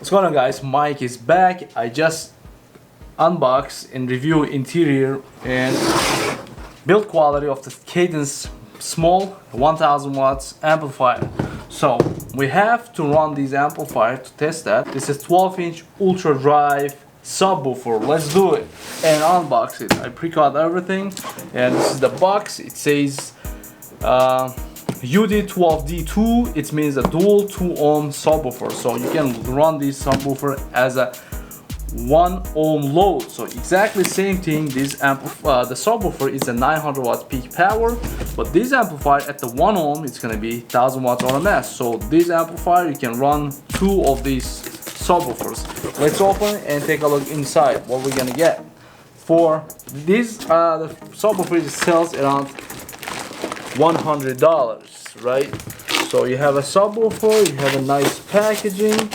What's going on, guys? Mike is back. I just unboxed and review interior and build quality of the Cadence small 1000 watts amplifier. So we have to run these amplifier to test that. This is 12-inch ultra drive subwoofer. Let's do it and unbox it. I pre-cut everything and this is the box. It says UD12 it means a dual 2-ohm subwoofer, so you can run this subwoofer as a 1-ohm load. So exactly same thing. This the subwoofer is a 900 watts peak power, but this amplifier at the 1 ohm it's gonna be 1000 watts RMS. So this amplifier you can run 2 of these subwoofers. Let's open and take a look inside what we're gonna get. For this the subwoofer sells around $100, right? So you have a subwoofer, you have a nice packaging,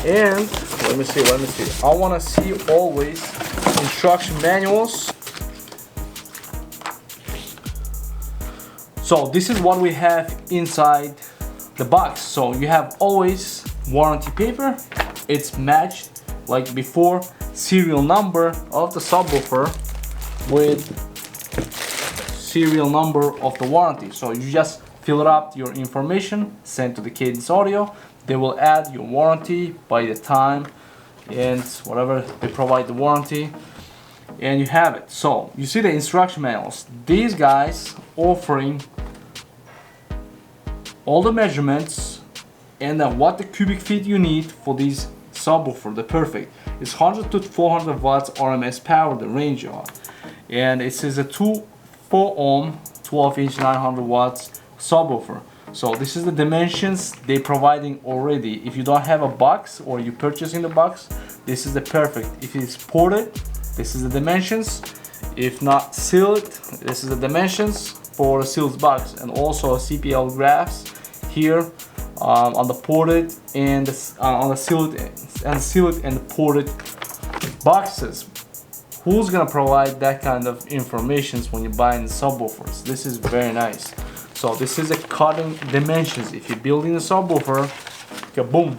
and let me see. I want to see always instruction manuals. So this is what we have inside the box. So you have always warranty paper. It's matched like before, serial number of the subwoofer with serial number of the warranty. So you just fill up your information, send to the Cadence Audio. They will add your warranty by the time and whatever they provide the warranty, and you have it. So you see the instruction manuals. These guys offering all the measurements and then what the cubic feet you need for these subwoofer. The perfect is 100 to 400 watts RMS power, the range on, and it says a 4-ohm 12-inch 900 watts subwoofer. So this is the dimensions they providing already. If you don't have a box or you purchasing the box, this is the perfect. If it's ported, this is the dimensions. If not sealed, this is the dimensions for a sealed box, and also CPL graphs here on the ported and on the sealed and ported boxes. Who's gonna provide that kind of information when you're buying the subwoofers? This is very nice. So this is a cutting dimensions. If you're building a subwoofer, kaboom,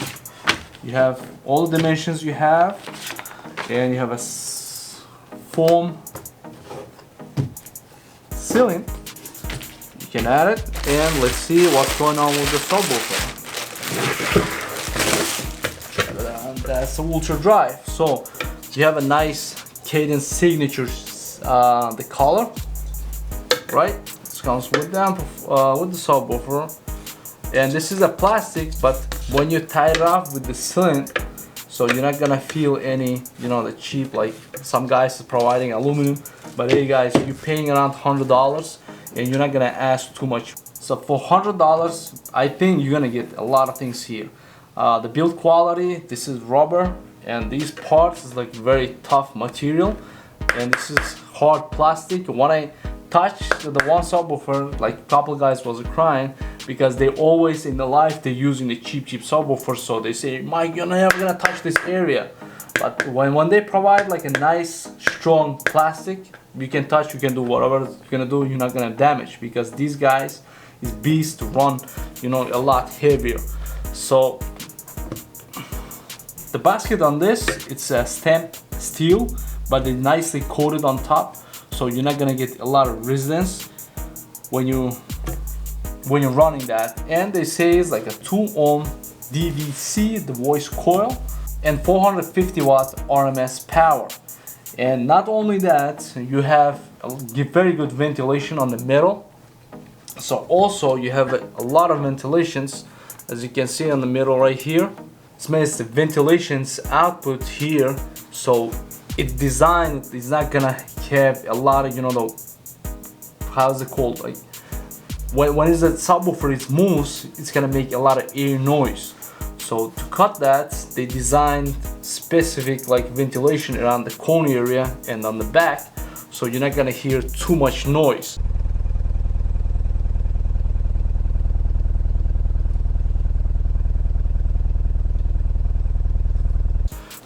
you have all the dimensions you have, and you have a foam ceiling. You can add it, and let's see what's going on with the subwoofer. And that's the ultra drive. So you have a nice Cadence signature, the color, right? Comes with the subwoofer, and this is a plastic, but when you tie it up with the cylinder, so you're not gonna feel any, the cheap, like some guys are providing aluminum, but hey guys, you're paying around $100 and you're not gonna ask too much. So for $100 I think you're gonna get a lot of things here. The build quality, this is rubber, and these parts is like very tough material, and this is hard plastic. When I touched the one subwoofer, like a couple guys was crying because they always in the life they're using the cheap subwoofer, so they say, Mike, you're never gonna touch this area. But when they provide like a nice strong plastic, you can touch, you can do whatever you're gonna do, you're not gonna damage, because these guys is beast to run, a lot heavier. So the basket on this, it's a stamped steel, but it's nicely coated on top, so you're not gonna get a lot of resistance when you're running that. And they say it's like a 2-ohm DVC, the voice coil, and 450 watt RMS power. And not only that, you have a very good ventilation on the middle. So also you have a lot of ventilations, as you can see on the middle right here. This means the ventilation's output here, so it's designed, it's not gonna have a lot of, how's it called, like when it's a subwoofer, it moves, it's gonna make a lot of air noise. So to cut that, they designed specific like ventilation around the cone area and on the back, so you're not gonna hear too much noise.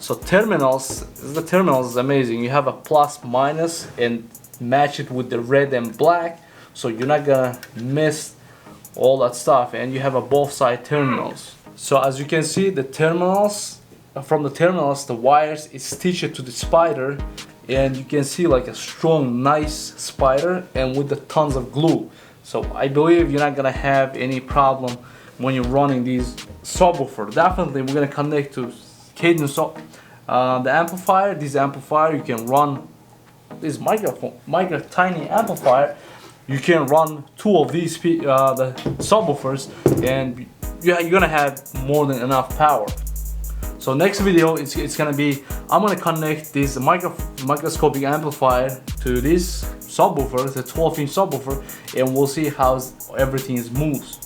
So the terminals is amazing. You have a plus minus and match it with the red and black, so you're not gonna miss all that stuff, and you have a both side terminals. So as you can see, the terminals from the terminals, the wires is stitched to the spider, and you can see like a strong, nice spider, and with the tons of glue. So I believe you're not gonna have any problem when you're running these subwoofer. Definitely, we're gonna connect to Cadence the amplifier. This amplifier, you can run this tiny amplifier. You can run 2 of these the subwoofers, and you're gonna have more than enough power. So next video, it's gonna be, I'm gonna connect this microscopic amplifier to this subwoofer, the 12-inch subwoofer, and we'll see how everything moves.